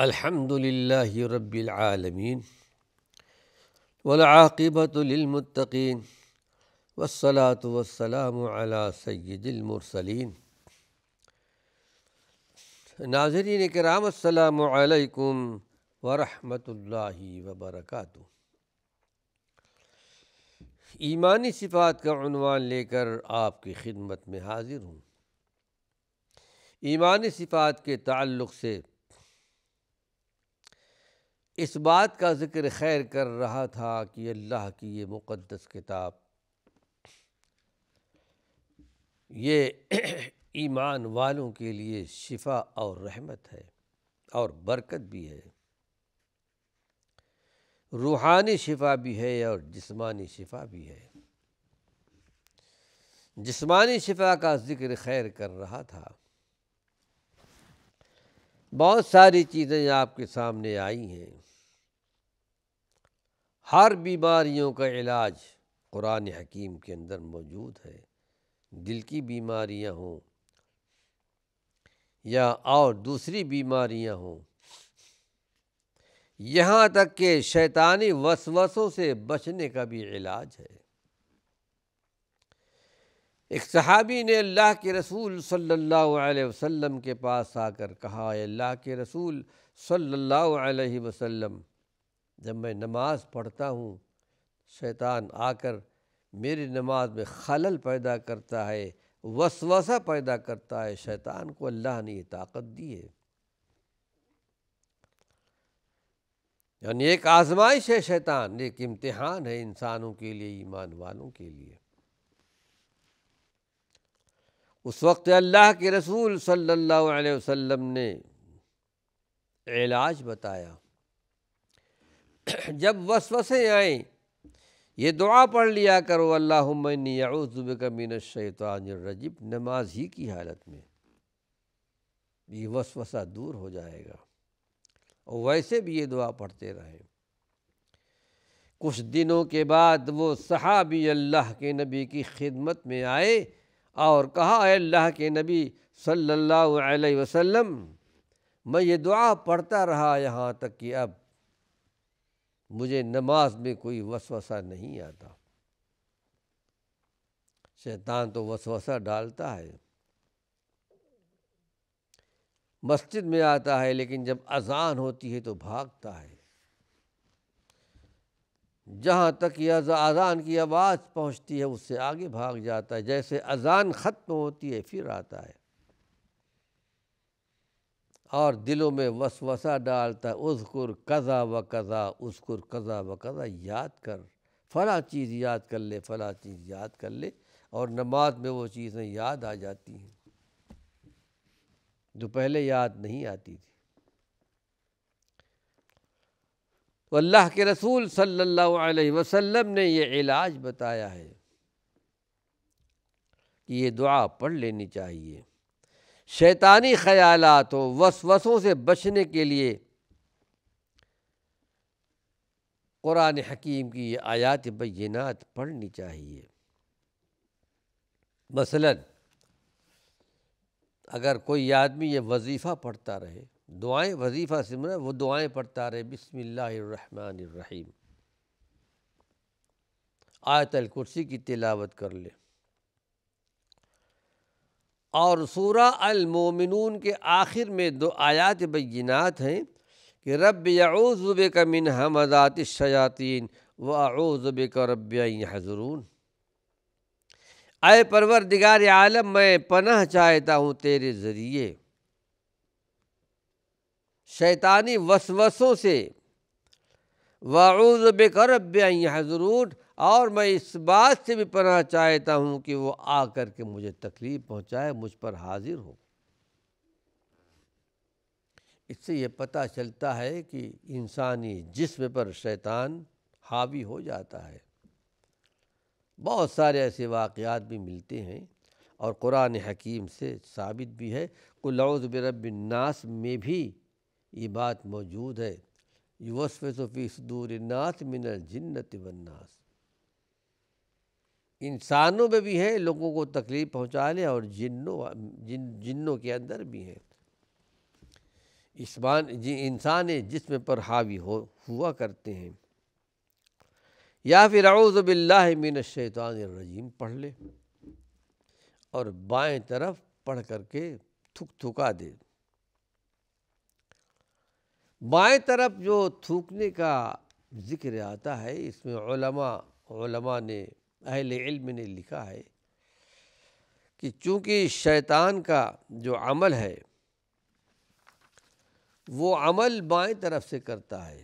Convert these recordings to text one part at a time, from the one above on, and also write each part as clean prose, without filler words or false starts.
الحمد للہ رب العالمین والعاقبۃ للمتقین والصلاة والسلام علی سید المرسلین۔ ناظرین کرام السلام علیکم ورحمۃ اللہ وبرکاتہ۔ ایمانی صفات کا عنوان لے کر آپ کی خدمت میں حاضر ہوں۔ ایمانی صفات کے تعلق سے اس بات کا ذکر خیر کر رہا تھا کہ اللہ کی یہ مقدس کتاب یہ ایمان والوں کے لیے شفا اور رحمت ہے اور برکت بھی ہے، روحانی شفا بھی ہے اور جسمانی شفا بھی ہے۔ جسمانی شفا کا ذکر خیر کر رہا تھا۔ بہت ساری چیزیں آپ کے سامنے آئی ہیں۔ ہر بیماریوں کا علاج قرآن حکیم کے اندر موجود ہے، دل کی بیماریاں ہوں یا اور دوسری بیماریاں ہوں، یہاں تک کہ شیطانی وسوسوں سے بچنے کا بھی علاج ہے۔ ایک صحابی نے اللہ کے رسول صلی اللہ علیہ وسلم کے پاس آ کر کہا، اے اللہ کے رسول صلی اللہ علیہ وسلم، جب میں نماز پڑھتا ہوں شیطان آ کر میری نماز میں خلل پیدا کرتا ہے، وسوسہ پیدا کرتا ہے۔ شیطان کو اللہ نے یہ طاقت دی ہے، یعنی ایک آزمائش ہے شیطان، ایک امتحان ہے انسانوں کے لیے، ایمان والوں کے لیے۔ اس وقت اللہ کے رسول صلی اللہ علیہ وسلم نے علاج بتایا۔ جب وسوسے آئیں یہ دعا پڑھ لیا کرو، اللہم انی اعوذ بک من الشیطان الرجیم، نماز ہی کی حالت میں یہ وسوسہ دور ہو جائے گا، اور ویسے بھی یہ دعا پڑھتے رہیں۔ کچھ دنوں کے بعد وہ صحابی اللہ کے نبی کی خدمت میں آئے اور کہا، اے اللہ کے نبی صلی اللہ علیہ وسلم، میں یہ دعا پڑھتا رہا یہاں تک کہ اب مجھے نماز میں کوئی وسوسہ نہیں آتا۔ شیطان تو وسوسہ ڈالتا ہے، مسجد میں آتا ہے لیکن جب اذان ہوتی ہے تو بھاگتا ہے، جہاں تک یہ اذان کی آواز پہنچتی ہے اس سے آگے بھاگ جاتا ہے، جیسے اذان ختم ہوتی ہے پھر آتا ہے اور دلوں میں وسوسہ ڈالتا ہے، اذکر کذا و کذا، اذکر کذا و کذا، یاد کر، فلاں چیز یاد کر لے، فلاں چیز یاد کر لے، اور نماز میں وہ چیزیں یاد آ جاتی ہیں جو پہلے یاد نہیں آتی تھی۔ تو اللہ کے رسول صلی اللہ علیہ وسلم نے یہ علاج بتایا ہے کہ یہ دعا پڑھ لینی چاہیے۔ شیطانی خیالات و وسوسوں سے بچنے کے لیے قرآن حکیم کی یہ آیات بینات پڑھنی چاہیے۔ مثلا اگر کوئی آدمی یہ وظیفہ پڑھتا رہے، دعائیں، وظیفہ سے مراد وہ دعائیں پڑھتا رہے، بسم اللہ الرحمن الرحیم، آیت الکرسی کی تلاوت کر لے، اور سورہ المومنون کے آخر میں دو آیات بینات ہیں کہ رب اعوذ بک من ہمزات الشیاطین واعوذ بک رب ان یحضرون، اے پروردگار عالم، میں پناہ چاہتا ہوں تیرے ذریعے شیطانی وسوسوں سے، واعوذ بک رب ان یحضرون، اور میں اس بات سے بھی پناہ چاہتا ہوں کہ وہ آ کر کے مجھے تکلیف پہنچائے، مجھ پر حاضر ہو۔ اس سے یہ پتہ چلتا ہے کہ انسانی جسم پر شیطان حاوی ہو جاتا ہے۔ بہت سارے ایسے واقعات بھی ملتے ہیں اور قرآن حکیم سے ثابت بھی ہے۔ قل اعوذ برب الناس میں بھی یہ بات موجود ہے، یوسوس فی صدور الناس من الجنۃ والناس، انسانوں میں بھی ہے، لوگوں کو تکلیف پہنچانے، اور جنوں کے اندر بھی ہے۔ انسان جسم پر حاوی ہوا کرتے ہیں، یا پھر اعوذ باللہ من الشیطان الرجیم پڑھ لے اور بائیں طرف پڑھ کر کے تھکا دے۔ بائیں طرف جو تھوکنے کا ذکر آتا ہے، اس میں علماء نے، اہل علم نے لکھا ہے کہ چونکہ شیطان کا جو عمل ہے وہ عمل بائیں طرف سے کرتا ہے،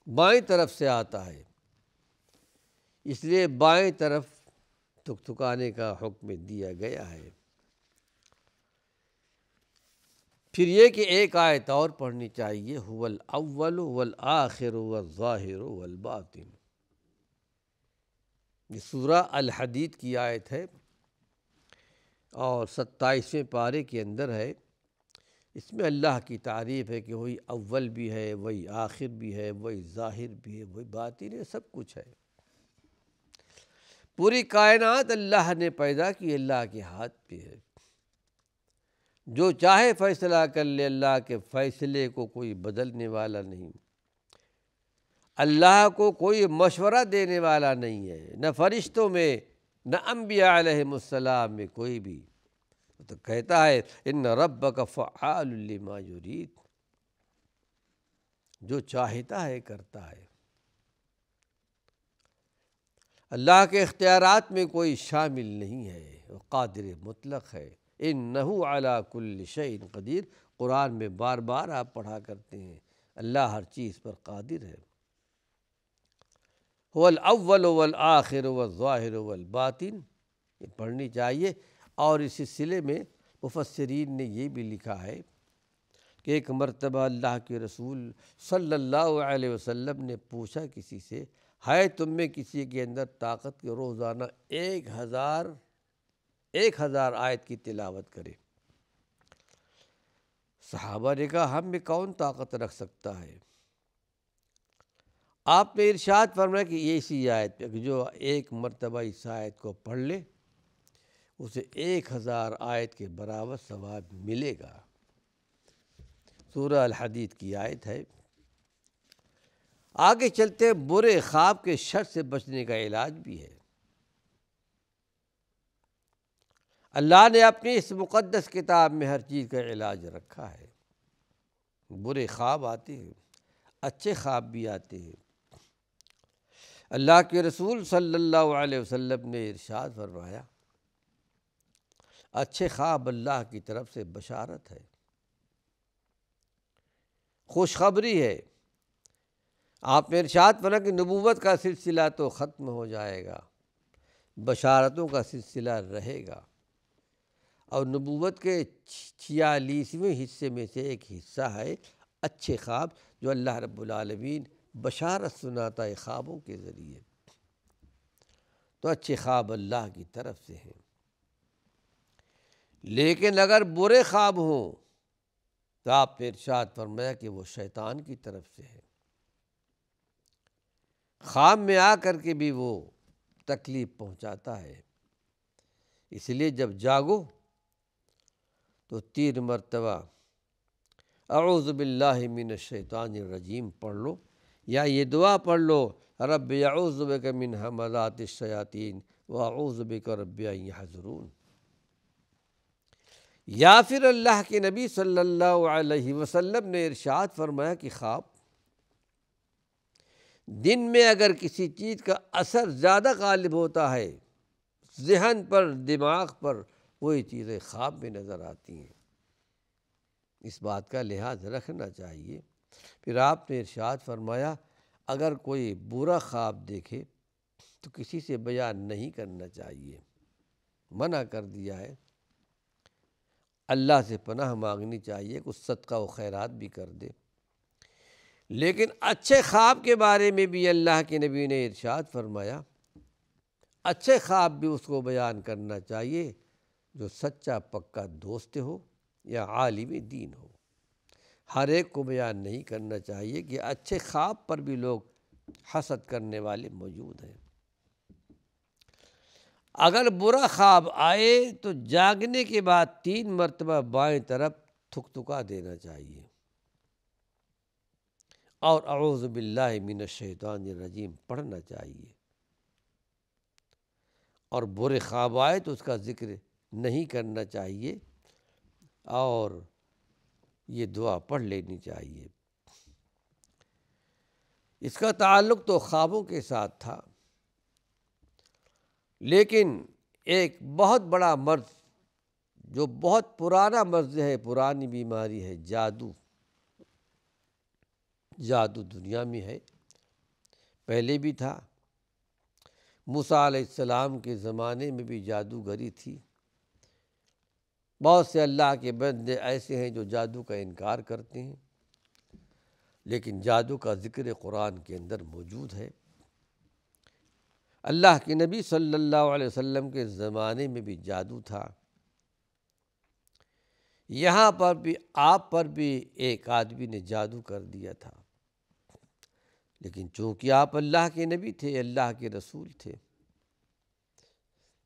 بائیں طرف سے آتا ہے، اس لیے بائیں طرف تھکانے کا حکم دیا گیا ہے۔ پھر یہ کہ ایک آیت اور پڑھنی چاہیے، هو الاول والآخر والظاہر والباطن۔ یہ سورہ الحدید کی آیت ہے اور 27ویں پارے کے اندر ہے۔ اس میں اللہ کی تعریف ہے کہ وہی اول بھی ہے، وہی آخر بھی ہے، وہی ظاہر بھی ہے، وہی باطن ہے، سب کچھ ہے۔ پوری کائنات اللہ نے پیدا کی، اللہ کے ہاتھ پہ ہے، جو چاہے فیصلہ کر لے، اللہ کے فیصلے کو کوئی بدلنے والا نہیں، اللہ کو کوئی مشورہ دینے والا نہیں ہے، نہ فرشتوں میں نہ انبیاء علیہم السلام میں کوئی بھی۔ تو کہتا ہے ان ربک فعال لما یرید، جو چاہتا ہے کرتا ہے۔ اللہ کے اختیارات میں کوئی شامل نہیں ہے، وہ قادر مطلق ہے۔ انہ علی کل شیء قدیر، قرآن میں بار بار آپ پڑھا کرتے ہیں، اللہ ہر چیز پر قادر ہے۔ هو الاول والآخر والظاہر والباطن، یہ پڑھنی چاہیے۔ اور اس سلسلے میں مفسرین نے یہ بھی لکھا ہے کہ ایک مرتبہ اللہ کے رسول صلی اللہ علیہ وسلم نے پوچھا کسی سے، ہے تم میں کسی کے اندر طاقت کہ روزانہ 1000 آیت کی تلاوت کرے؟ صحابہ نے کہا ہم میں کون طاقت رکھ سکتا ہے؟ آپ نے ارشاد فرمایا کہ یہ اسی آیت پہ جو ایک مرتبہ اس آیت کو پڑھ لے اسے 1000 آیت کے برابر ثواب ملے گا۔ سورہ الحدید کی آیت ہے۔ آگے چلتے برے خواب کے شر سے بچنے کا علاج بھی ہے۔ اللہ نے اپنی اس مقدس کتاب میں ہر چیز کا علاج رکھا ہے۔ برے خواب آتے ہیں، اچھے خواب بھی آتے ہیں۔ اللہ کے رسول صلی اللہ علیہ وسلم نے ارشاد فرمایا، اچھے خواب اللہ کی طرف سے بشارت ہے، خوشخبری ہے۔ آپ نے ارشاد فرمایا کہ نبوت کا سلسلہ تو ختم ہو جائے گا، بشارتوں کا سلسلہ رہے گا، اور نبوت کے 46ویں حصے میں سے ایک حصہ ہے اچھے خواب، جو اللہ رب العالمین بشارت سناتا ہے خوابوں کے ذریعے۔ تو اچھے خواب اللہ کی طرف سے ہیں، لیکن اگر برے خواب ہوں تو آپ نے ارشاد فرمایا کہ وہ شیطان کی طرف سے ہے، خواب میں آ کر کے بھی وہ تکلیف پہنچاتا ہے۔ اس لیے جب جاگو تو 3 مرتبہ اعوذ باللہ من الشیطان الرجیم پڑھ لو، یا یہ دعا پڑھ لو، رب اعوذ بک من ہمزات الشیاطین واعوذ بک رب ان یحضرون۔ یا پھر اللہ کے نبی صلی اللہ علیہ وسلم نے ارشاد فرمایا کہ خواب دن میں اگر کسی چیز کا اثر زیادہ غالب ہوتا ہے ذہن پر، دماغ پر، وہی چیزیں خواب میں نظر آتی ہیں۔ اس بات کا لحاظ رکھنا چاہیے۔ پھر آپ نے ارشاد فرمایا اگر کوئی برا خواب دیکھے تو کسی سے بیان نہیں کرنا چاہیے، منع کر دیا ہے۔ اللہ سے پناہ مانگنی چاہیے، کچھ صدقہ و خیرات بھی کر دے۔ لیکن اچھے خواب کے بارے میں بھی اللہ کے نبی نے ارشاد فرمایا اچھے خواب بھی اس کو بیان کرنا چاہیے جو سچا پکا دوست ہو یا عالم دین ہو۔ ہر ایک کو بیان نہیں کرنا چاہیے کہ اچھے خواب پر بھی لوگ حسد کرنے والے موجود ہیں۔ اگر برا خواب آئے تو جاگنے کے بعد 3 مرتبہ بائیں طرف تھکتھکا دینا چاہیے اور اعوذ باللہ من الشیطان الرجیم پڑھنا چاہیے، اور برے خواب آئے تو اس کا ذکر نہیں کرنا چاہیے اور یہ دعا پڑھ لینی چاہیے۔ اس کا تعلق تو خوابوں کے ساتھ تھا، لیکن ایک بہت بڑا مرض جو بہت پرانا مرض ہے، پرانی بیماری ہے، جادو۔ جادو دنیا میں ہے، پہلے بھی تھا، موسیٰ علیہ السلام کے زمانے میں بھی جادوگری تھی۔ بہت سے اللہ کے بندے ایسے ہیں جو جادو کا انکار کرتے ہیں، لیکن جادو کا ذکر قرآن کے اندر موجود ہے۔ اللہ کے نبی صلی اللہ علیہ وسلم کے زمانے میں بھی جادو تھا۔ یہاں پر بھی آپ پر بھی ایک آدمی نے جادو کر دیا تھا، لیکن چونکہ آپ اللہ کے نبی تھے، اللہ کے رسول تھے،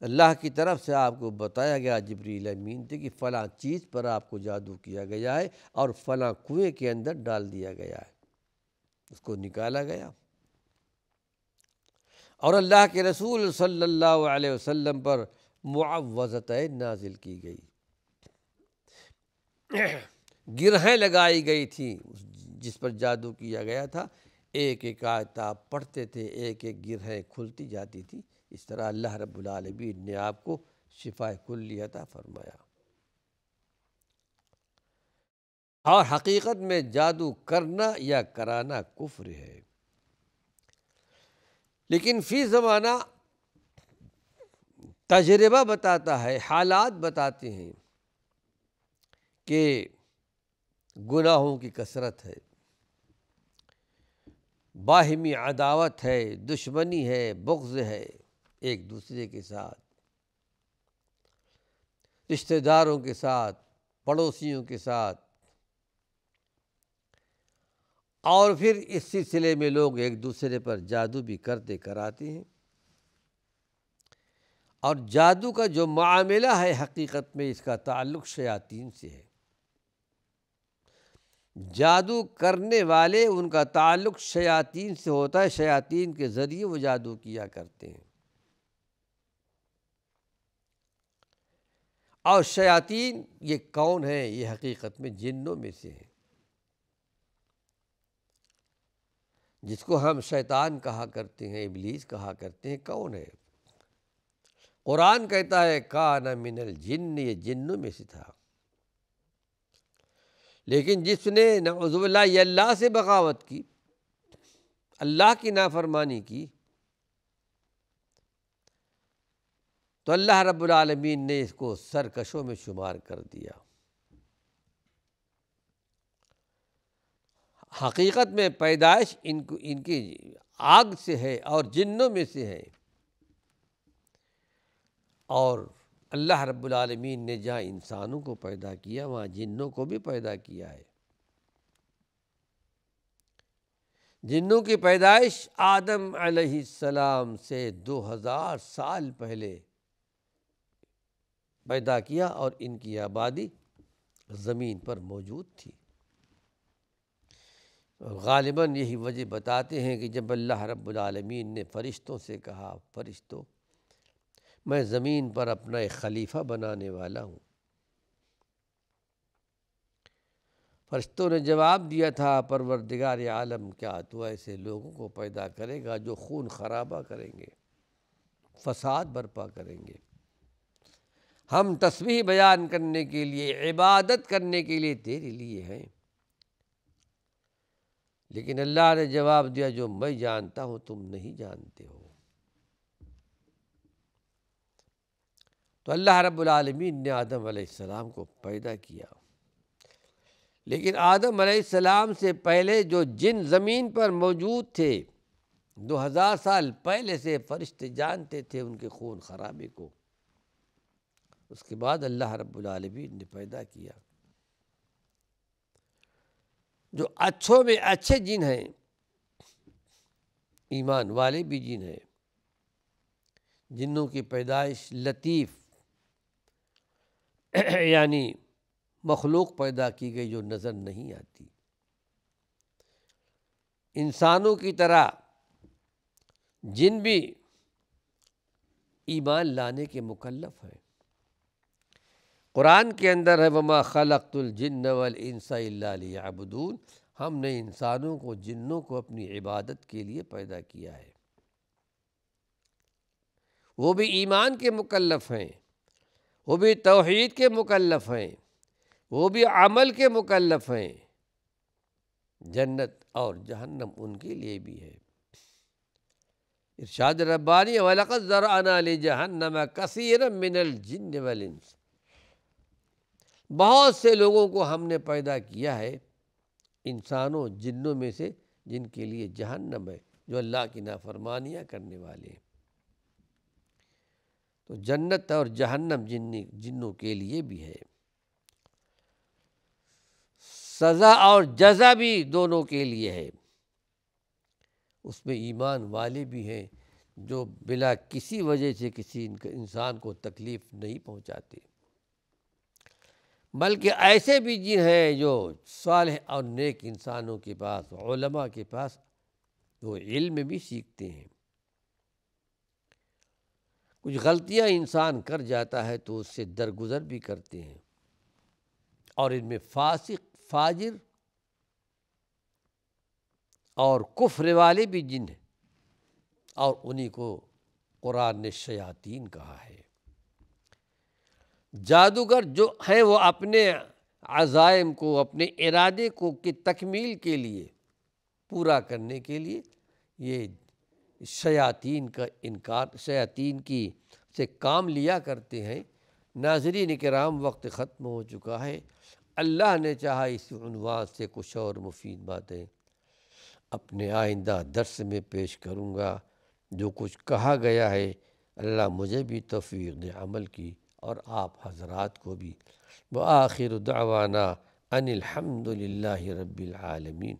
اللہ کی طرف سے آپ کو بتایا گیا، جبریل امین تھے، کہ فلاں چیز پر آپ کو جادو کیا گیا ہے اور فلاں کنویں کے اندر ڈال دیا گیا ہے، اس کو نکالا گیا، اور اللہ کے رسول صلی اللہ علیہ وسلم پر معوذتین نازل کی گئی، گرہیں لگائی گئی تھیں جس پر جادو کیا گیا تھا۔ ایک ایک آیت آپ پڑھتے تھے، ایک ایک گرہیں کھلتی جاتی تھی۔ اس طرح اللہ رب العالمین نے آپ کو شفائے کلی عطا فرمایا۔ اور حقیقت میں جادو کرنا یا کرانا کفر ہے، لیکن فی زمانہ تجربہ بتاتا ہے، حالات بتاتے ہیں کہ گناہوں کی کثرت ہے، باہمی عداوت ہے، دشمنی ہے، بغض ہے ایک دوسرے کے ساتھ، رشتہ داروں کے ساتھ، پڑوسیوں کے ساتھ، اور پھر اس سلسلے میں لوگ ایک دوسرے پر جادو بھی کرتے کراتے ہیں۔ اور جادو کا جو معاملہ ہے، حقیقت میں اس کا تعلق شیاطین سے ہے۔ جادو کرنے والے، ان کا تعلق شیاطین سے ہوتا ہے، شیاطین کے ذریعے وہ جادو کیا کرتے ہیں، اور شیاطین یہ کون ہیں؟ یہ حقیقت میں جنوں میں سے ہیں، جس کو ہم شیطان کہا کرتے ہیں، ابلیس کہا کرتے ہیں۔ کون ہے؟ قرآن کہتا ہے کان من الجن، یہ جنوں میں سے تھا، لیکن جس نے نعوذ باللہ یہ اللہ سے بغاوت کی، اللہ کی نافرمانی کی، تو اللہ رب العالمین نے اس کو سرکشوں میں شمار کر دیا۔ حقیقت میں پیدائش ان کی آگ سے ہے اور جنوں میں سے ہے، اور اللہ رب العالمین نے جہاں انسانوں کو پیدا کیا وہاں جنوں کو بھی پیدا کیا ہے۔ جنوں کی پیدائش آدم علیہ السلام سے 2000 سال پہلے پیدا کیا، اور ان کی آبادی زمین پر موجود تھی۔ غالباً یہی وجہ بتاتے ہیں کہ جب اللہ رب العالمین نے فرشتوں سے کہا، فرشتوں میں زمین پر اپنا ایک خلیفہ بنانے والا ہوں، فرشتوں نے جواب دیا تھا، پروردگار عالم، کیا تو ایسے لوگوں کو پیدا کرے گا جو خون خرابہ کریں گے، فساد برپا کریں گے؟ ہم تسبیح بیان کرنے کے لیے، عبادت کرنے کے لیے تیرے لیے ہیں۔ لیکن اللہ نے جواب دیا، جو میں جانتا ہوں تم نہیں جانتے ہو۔ تو اللہ رب العالمین نے آدم علیہ السلام کو پیدا کیا، لیکن آدم علیہ السلام سے پہلے جو جن زمین پر موجود تھے، 2000 سال پہلے سے فرشتے جانتے تھے ان کے خون خرابے کو۔ اس کے بعد اللہ رب العالمین نے پیدا کیا جو اچھوں میں اچھے جن ہیں، ایمان والے بھی جن ہیں۔ جنوں کی پیدائش لطیف یعنی مخلوق پیدا کی گئی جو نظر نہیں آتی۔ انسانوں کی طرح جن بھی ایمان لانے کے مکلف ہیں۔ قرآن کے اندر ہے وَمَا خَلَقْتُ الْجِنَّ وَالْإِنسَ إِلَّا لِيَعْبُدُونَ، ہم نے انسانوں کو جنوں کو اپنی عبادت کے لیے پیدا کیا ہے۔ وہ بھی ایمان کے مکلف ہیں، وہ بھی توحید کے مکلف ہیں، وہ بھی عمل کے مکلف ہیں۔ جنت اور جہنم ان کے لیے بھی ہے۔ ارشاد ربانی وَلَقَدْ ذَرَأْنَا لِجَهَنَّمَ كَثِيرًا مِنَ الْجِنِّ وَالْإِنسِ، بہت سے لوگوں کو ہم نے پیدا کیا ہے انسانوں جنوں میں سے، جن کے لیے جہنم ہے، جو اللہ کی نافرمانیاں کرنے والے ہیں۔ تو جنت اور جہنم جنوں کے لیے بھی ہے، سزا اور جزا بھی دونوں کے لیے ہے۔ اس میں ایمان والے بھی ہیں جو بلا کسی وجہ سے کسی انسان کو تکلیف نہیں پہنچاتے، بلکہ ایسے بھی جن ہیں جو صالح اور نیک انسانوں کے پاس، علماء کے پاس وہ علم بھی سیکھتے ہیں۔ کچھ غلطیاں انسان کر جاتا ہے تو اس سے درگزر بھی کرتے ہیں، اور ان میں فاسق، فاجر اور کفر والے بھی جن ہیں، اور انہی کو قرآن نے شیاطین کہا ہے۔ جادوگر جو ہیں وہ اپنے عزائم کو، اپنے ارادے کو کی تکمیل کے لیے، پورا کرنے کے لیے یہ شیاطین کا انکار، شیاطین کی سے کام لیا کرتے ہیں۔ ناظرین کرام، وقت ختم ہو چکا ہے۔ اللہ نے چاہا اس عنوان سے کچھ اور مفید باتیں اپنے آئندہ درس میں پیش کروں گا۔ جو کچھ کہا گیا ہے اللہ مجھے بھی توفیق دے عمل کی، اور آپ حضرات کو بھی۔ وآخر دعوانا ان الحمد للہ رب العالمین۔